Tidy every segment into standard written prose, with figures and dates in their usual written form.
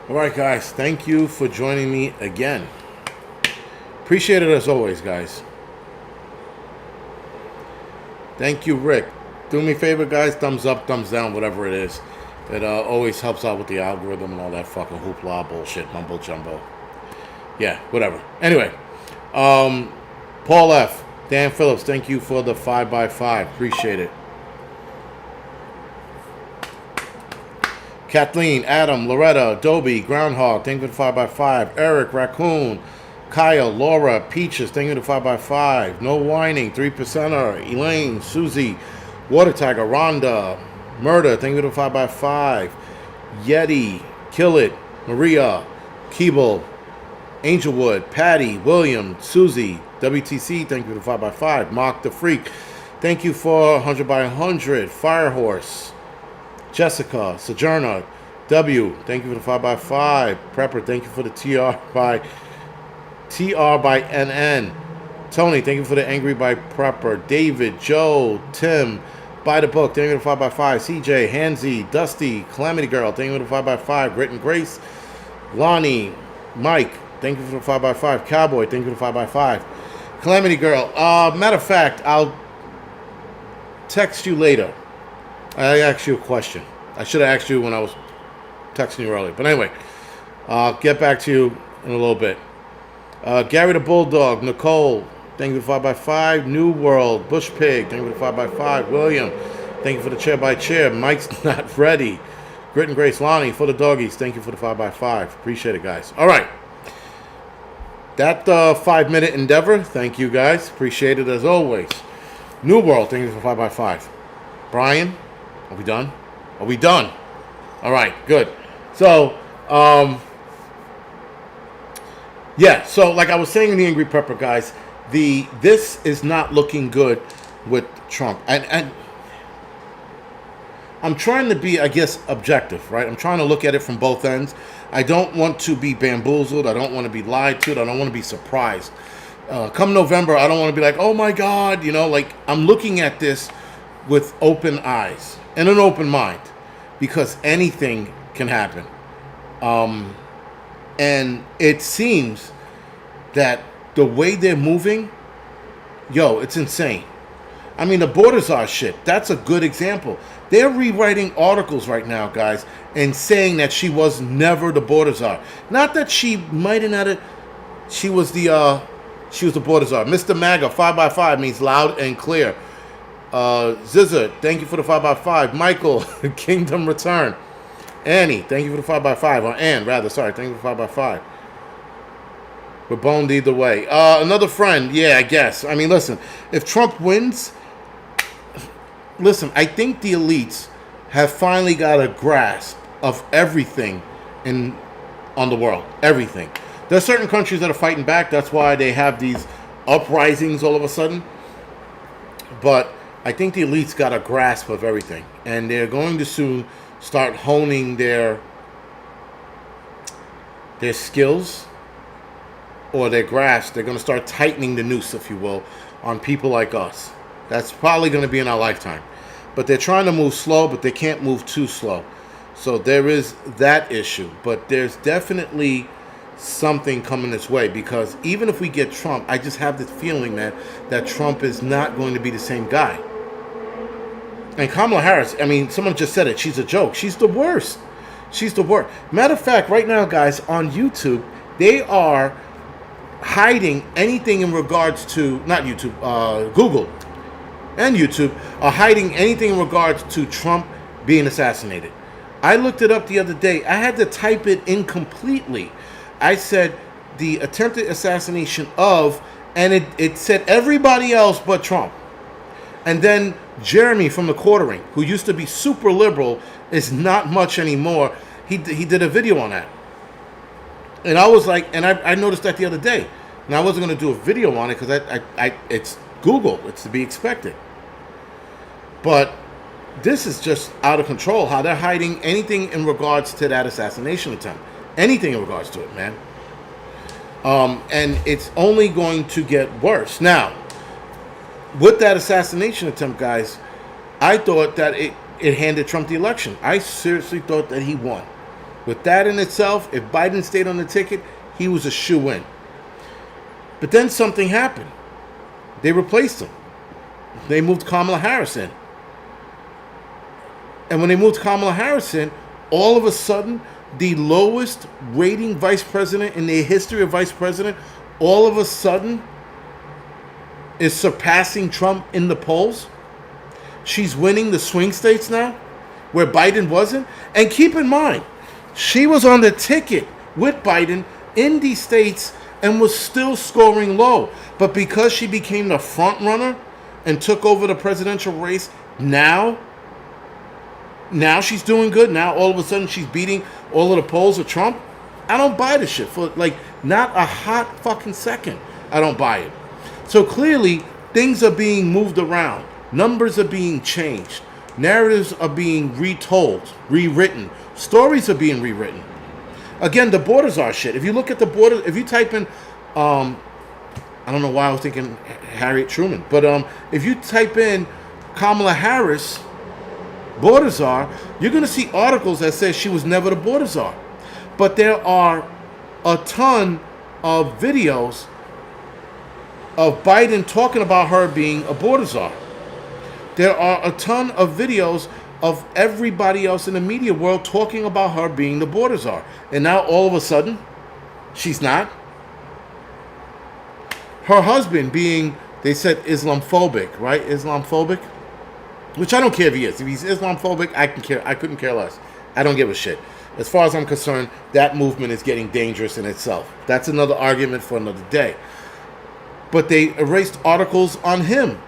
All right, guys. Thank you for joining me again. Appreciate it as always, guys. Thank you, Rick. Do me a favor, guys. Thumbs up, thumbs down, whatever it is. It always helps out with the algorithm and all that fucking hoopla bullshit, mumbo jumbo. Yeah, whatever. Anyway, Paul F. Dan Phillips, thank you for the 5x5. Appreciate it. Kathleen, Adam, Loretta, Dobie, Groundhog, thank you for the 5x5. Eric, Raccoon, Kyle, Laura, Peaches, thank you for the 5x5. No Whining, 3%er, Elaine, Susie, Water Tiger, Rhonda, Murder, thank you for the 5x5. Yeti, Kill It, Maria, Keeble, Angelwood, Patty, William, Susie, WTC, thank you for the 5x5. Mark the Freak, thank you for 100 by 100. Firehorse, Jessica, Sojourner, W, thank you for the 5x5. Prepper, thank you for the TR by NN. Tony, thank you for the Angry by Prepper. David, Joe, Tim, Buy the Book, thank you for the 5x5. CJ, Hansy, Dusty, Calamity Girl, thank you for the 5x5. Grit and Grace, Lonnie, Mike, thank you for the 5x5. Cowboy, thank you for the 5x5. Calamity Girl, matter of fact, I'll text you later. I asked you a question. I should have asked you when I was texting you earlier. But anyway, I'll get back to you in a little bit. Gary the Bulldog, Nicole, thank you for the 5x5. New World, Bush Pig, thank you for the 5x5. William, thank you for the chair by chair. Mike's not ready. Grit and Grace, Lonnie, for the doggies, thank you for the 5x5. Appreciate it, guys. All right. That 5-minute endeavor, thank you, guys. Appreciate it as always. New World, thank you for 5x5. Brian, are we done? Are we done? All right, good. So, yeah. So, like I was saying in the Angry Prepper, guys, this is not looking good with Trump, and I'm trying to be, I guess, objective, right? I'm trying to look at it from both ends. I don't want to be bamboozled. I don't want to be lied to. I don't want to be surprised. Come November, I don't want to be like, oh my God, like I'm looking at this with open eyes and an open mind, because anything can happen. And it seems that the way they're moving, it's insane. I mean, the borders are shit. That's a good example. They're rewriting articles right now, guys, and saying that she was never the border czar. Not that she might have not. She was the border czar. Mr. MAGA 5x5 means loud and clear. Zizzer, thank you for the 5x5. Michael, Kingdom Return. Annie, thank you for the 5x5. Or Ann, rather, sorry, thank you for the 5x5. We're boned either way. Another friend, yeah, I guess. I mean, listen, if Trump wins, I think the elites have finally got a grasp of everything on the world. Everything. There are certain countries that are fighting back. That's why they have these uprisings all of a sudden. But I think the elites got a grasp of everything, and they're going to soon start honing their skills or their grasp. They're going to start tightening the noose, if you will, on people like us. That's probably going to be in our lifetime. But they're trying to move slow, but they can't move too slow. So there is that issue. But there's definitely something coming this way, because even if we get Trump, I just have this feeling, man, that Trump is not going to be the same guy. And Kamala Harris, I mean, someone just said it. She's a joke. She's the worst. She's the worst. Matter of fact, right now, guys, on YouTube, they are hiding anything in regards to, not YouTube, Google and YouTube are hiding anything in regards to Trump being assassinated. I looked it up the other day. I had to type it in completely. I said the attempted assassination of, and it said everybody else but Trump. And then Jeremy from The Quartering, who used to be super liberal, is not much anymore. He did a video on that. And I was like, and I noticed that the other day. And I wasn't going to do a video on it because it's Google. It's to be expected. But this is just out of control, how they're hiding anything in regards to that assassination attempt. Anything in regards to it, man. And it's only going to get worse. Now, with that assassination attempt, guys, I thought that it handed Trump the election. I seriously thought that he won. With that in itself, if Biden stayed on the ticket, he was a shoo-in. But then something happened. They replaced him. They moved Kamala Harris in. And when they moved Kamala Harris in, all of a sudden, the lowest rating vice president in the history of vice president, all of a sudden, is surpassing Trump in the polls. She's winning the swing states now, where Biden wasn't. And keep in mind, she was on the ticket with Biden in these states and was still scoring low. But because she became the front runner and took over the presidential race, now she's doing good. Now all of a sudden she's beating all of the polls of Trump. I don't buy this shit for like not a hot fucking second. I don't buy it. So clearly things are being moved around. Numbers are being changed. Narratives are being retold, rewritten. Stories are being rewritten. Again, the borders are shit. If you look at the border, if you type in, I don't know why I was thinking Harriet Truman, but if you type in Kamala Harris, border czar, you're going to see articles that say she was never the border czar. But there are a ton of videos of Biden talking about her being a border czar. There are a ton of videos of everybody else in the media world talking about her being the border czar. And now all of a sudden, she's not. Her husband being, they said, Islamophobic, right? Islamophobic? Which I don't care if he is. If he's Islamophobic, I couldn't care less. I don't give a shit. As far as I'm concerned, that movement is getting dangerous in itself. That's another argument for another day. But they erased articles on him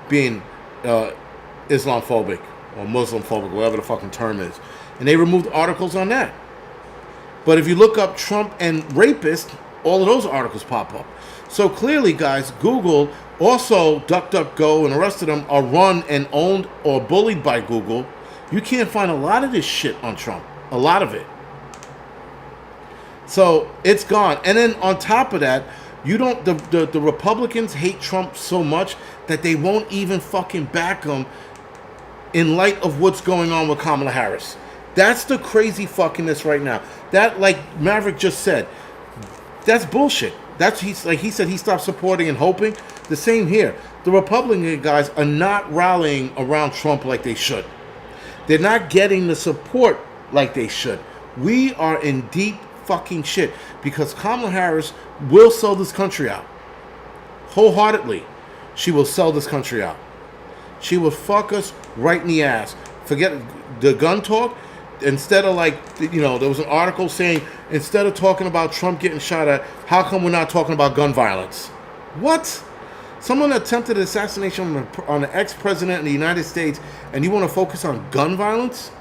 being Islamophobic or Muslimphobic, whatever the fucking term is. And they removed articles on that. But if you look up Trump and rapist, all of those articles pop up. So clearly, guys, Google, also DuckDuckGo and the rest of them are run and owned or bullied by Google. You can't find a lot of this shit on Trump. A lot of it. So it's gone. And then on top of that, the Republicans hate Trump so much that they won't even fucking back him in light of what's going on with Kamala Harris. That's the crazy fuckingness right now. That, like Maverick just said, that's bullshit. He said he stopped supporting and hoping. The same here. The Republican guys are not rallying around Trump like they should. They're not getting the support like they should. We are in deep fucking shit because Kamala Harris will sell this country out. Wholeheartedly. She will sell this country out. She will fuck us right in the ass. Forget the gun talk. Instead of there was an article saying, instead of talking about Trump getting shot at, how come we're not talking about gun violence? What? Someone attempted assassination on the ex-president of the United States, and you want to focus on gun violence?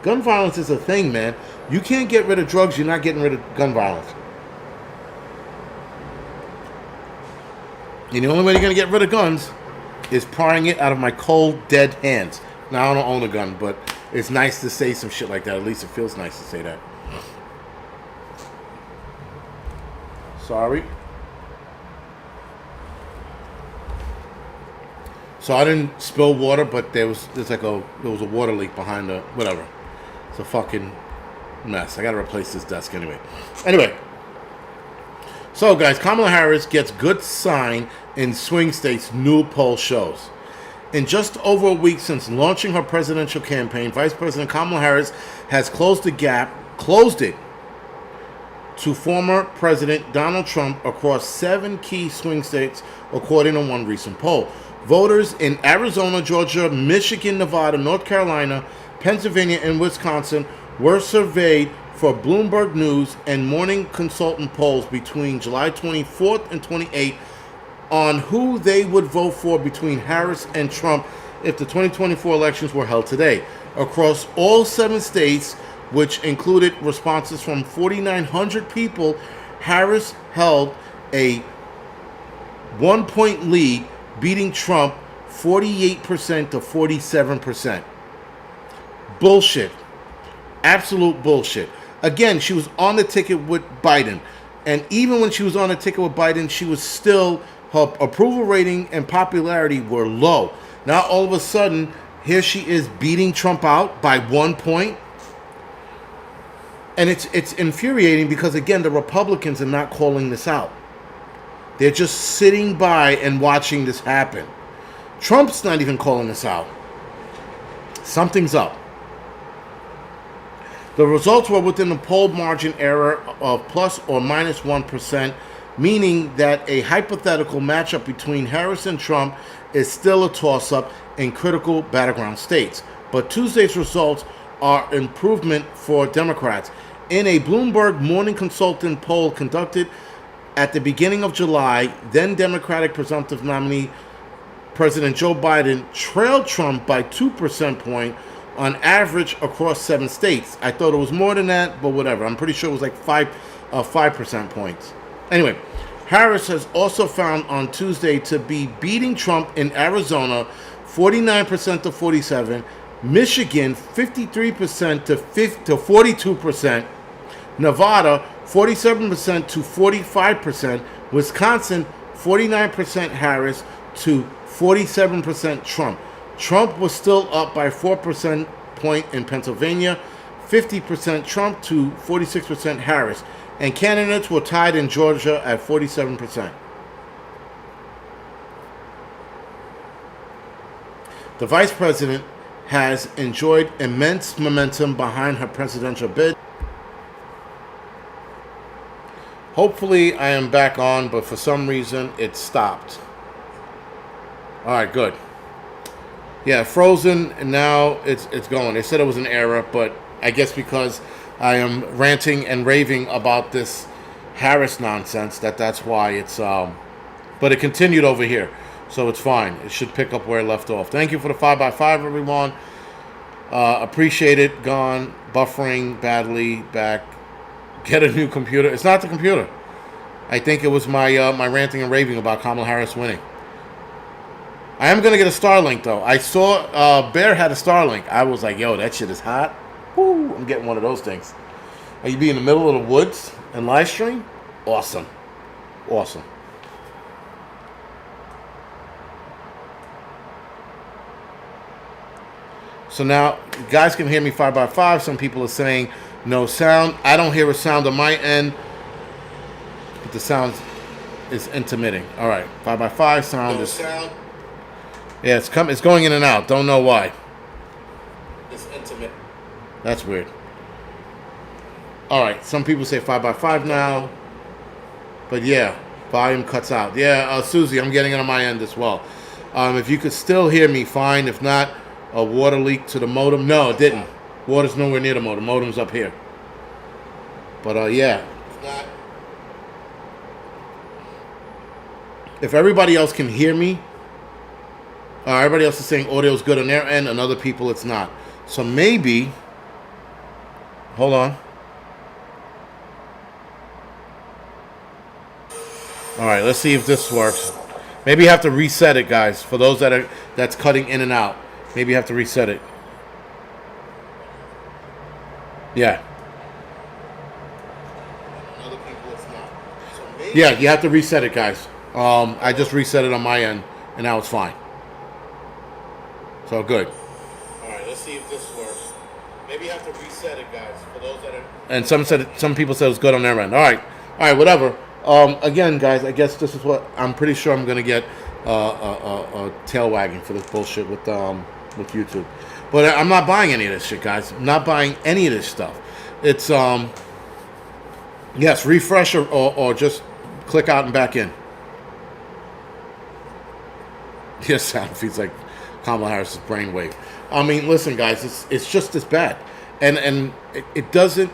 Gun violence is a thing, man. You can't get rid of drugs, you're not getting rid of gun violence. And the only way you're going to get rid of guns is prying it out of my cold, dead hands. Now, I don't own a gun, but it's nice to say some shit like that. At least it feels nice to say that. Sorry. So I didn't spill water, but there was a water leak behind the whatever. It's a fucking mess. I gotta replace this desk anyway. So guys, Kamala Harris gets good sign in swing states, new poll shows. In just over a week since launching her presidential campaign, Vice President Kamala Harris has closed it to former President Donald Trump across 7 key swing states, according to one recent poll. Voters in Arizona, Georgia, Michigan, Nevada, North Carolina, Pennsylvania, and Wisconsin were surveyed for Bloomberg News and Morning Consultant polls between July 24th and 28th on who they would vote for between Harris and Trump if the 2024 elections were held today. Across all 7 states, which included responses from 4,900 people, Harris held a 1-point lead, beating Trump 48% to 47%. Bullshit. Absolute bullshit. Again, she was on the ticket with Biden. And even when she was on the ticket with Biden, she was still, her approval rating and popularity were low. Now all of a sudden, here she is beating Trump out by 1 point. And it's infuriating because, again, the Republicans are not calling this out. They're just sitting by and watching this happen. Trump's not even calling this out. Something's up. The results were within the poll margin error of plus or minus 1%, meaning that a hypothetical matchup between Harris and Trump is still a toss-up in critical battleground states. But Tuesday's results are improvement for Democrats. In a Bloomberg Morning Consultant poll conducted at the beginning of July, then Democratic presumptive nominee President Joe Biden trailed Trump by 2% point on average across 7 states. I thought it was more than that, but whatever. I'm pretty sure it was like 5% points. Anyway, Harris has also found on Tuesday to be beating Trump in Arizona 49% to 47, Michigan 53% to 42%, Nevada 47% to 45%, Wisconsin 49% Harris to 47% Trump. Trump was still up by 4% point in Pennsylvania, 50% Trump to 46% Harris, and candidates were tied in Georgia at 47%. The vice president has enjoyed immense momentum behind her presidential bid. Hopefully I am back on, but for some reason it stopped. All right, good. Yeah, frozen, and now it's going. They said it was an error, but I guess because I am ranting and raving about this Harris nonsense, that's why it's but it continued over here, so it's fine. It should pick up where it left off. Thank you for the 5x5, everyone. Appreciate it. Gone, buffering badly, back. Get a new computer. It's not the computer. I think it was my my ranting and raving about Kamala Harris winning. I am going to get a Starlink, though. I saw Bear had a Starlink. I was like, yo, that shit is hot. Woo, I'm getting one of those things. Are you be in the middle of the woods and live stream? Awesome. Awesome. So now, you guys can hear me 5x5. Some people are saying no sound. I don't hear a sound on my end, but the sound is intermitting. All right, 5x5 sound No is... sound. Yeah, it's going in and out. Don't know why. It's intimate. That's weird. All right, some people say 5x5 now, but yeah, volume cuts out. Yeah, Susie, I'm getting it on my end as well. If you could still hear me, fine. If not, a water leak to the modem. No, it didn't. Water's nowhere near the modem. Modem's up here. But yeah. It's not. If everybody else can hear me, everybody else is saying audio's good on their end, and other people it's not. So maybe, hold on. All right, let's see if this works. Maybe you have to reset it, guys. For those that's cutting in and out, maybe you have to reset it. Yeah. Other people it's not. So maybe Yeah, you have to reset it, guys. I just reset it on my end, and now it's fine. So good. All right, let's see if this works. Maybe you have to reset it, guys. For those that are. And some people said it was good on their end. All right, whatever. Again, guys, I guess this is what I'm pretty sure I'm gonna get a tail wagging for this bullshit with YouTube. But I'm not buying any of this shit, guys. I'm not buying any of this stuff. It's yes, refresh or just click out and back in. Yes, sound feeds like Kamala Harris's brainwave. I mean, listen, guys, it's just as bad, and it doesn't.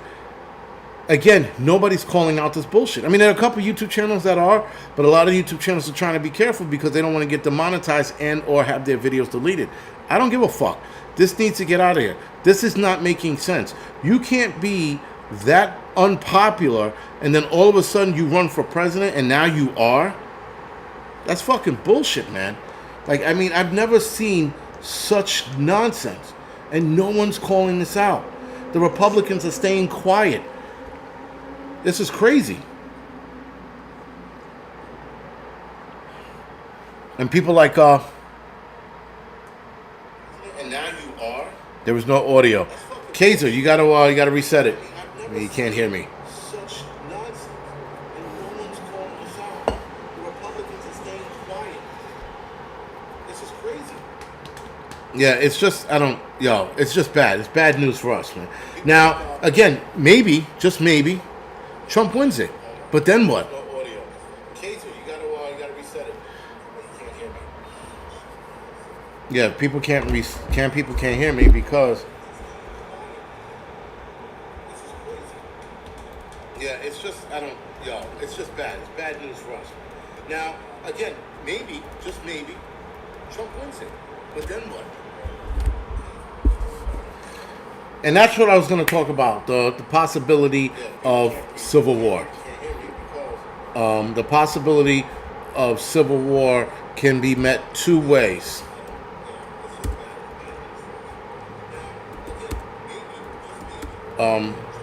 Again, nobody's calling out this bullshit. I mean, there are a couple YouTube channels that are, but a lot of YouTube channels are trying to be careful because they don't want to get demonetized and or have their videos deleted. I don't give a fuck. This needs to get out of here. This is not making sense. You can't be that unpopular and then all of a sudden you run for president and now you are. That's fucking bullshit, man. Like, I mean, I've never seen such nonsense, and no one's calling this out. The Republicans are staying quiet. This is crazy. And people like, And now you are. there was no audio. Kaiser, you gotta reset it. I've never You can't hear me. Such nonsense, and no one's calling us out. The Republicans are staying quiet. This is crazy. Yeah, it's just it's just bad. It's bad news for us, man. Now, again, maybe, just maybe, Trump wins it. But then what? No audio. Kazer, you gotta reset it. You can't hear me. Yeah, people can't hear me because This is crazy. yeah, it's just it's just bad. It's bad news for us. Now, again, maybe, just maybe, Trump wins it. But then what? And that's what I was going to talk about, the possibility of civil war. You can't hear me because The possibility of civil war can be met two ways.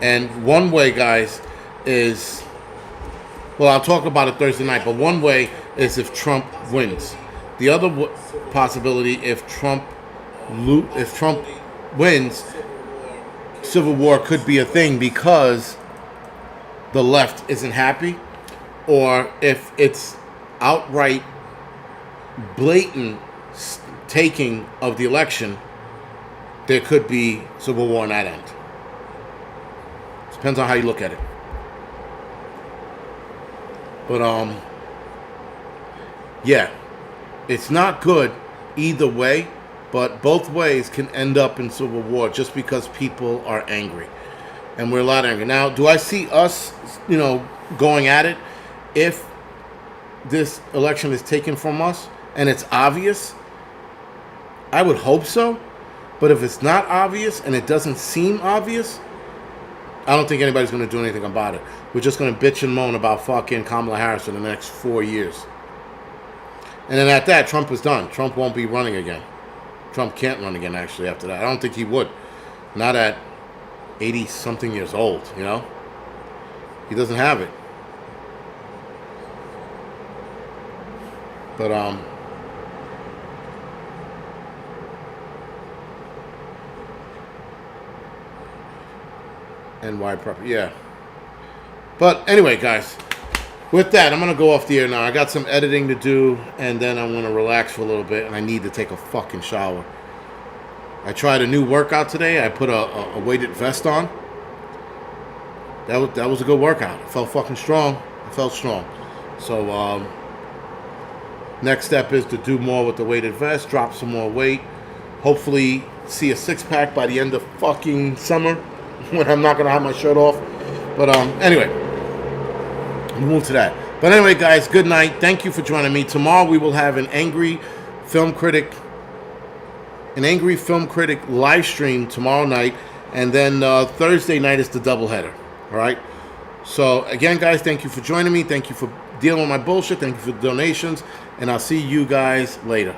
And one way, guys, is, well, I'll talk about it Thursday night, but one way is if Trump wins. The other possibility, if Trump wins, civil war could be a thing because the left isn't happy, or if it's outright blatant taking of the election, there could be civil war on that end. Depends on how you look at it. But yeah, it's not good either way, but both ways can end up in civil war just because people are angry. And we're a lot angry. Now, do I see us, going at it if this election is taken from us and it's obvious? I would hope so. But if it's not obvious and it doesn't seem obvious, I don't think anybody's going to do anything about it. We're just going to bitch and moan about fucking Kamala Harris for the next 4 years. And then at that, Trump is done. Trump won't be running again. Trump can't run again, actually, after that. I don't think he would. Not at 80-something years old, He doesn't have it. But, NY property, yeah. But anyway, guys, with that, I'm going to go off the air now. I got some editing to do, and then I'm going to relax for a little bit, and I need to take a fucking shower. I tried a new workout today. I put a weighted vest on. That was a good workout. I felt fucking strong. I felt strong. So, next step is to do more with the weighted vest, drop some more weight. Hopefully see a six-pack by the end of fucking summer when I'm not going to have my shirt off. But anyway, we'll move to that. But anyway, guys, good night. Thank you for joining me. Tomorrow we will have an angry film critic live stream tomorrow night. And then Thursday night is the doubleheader. All right? So, again, guys, thank you for joining me. Thank you for dealing with my bullshit. Thank you for the donations. And I'll see you guys later.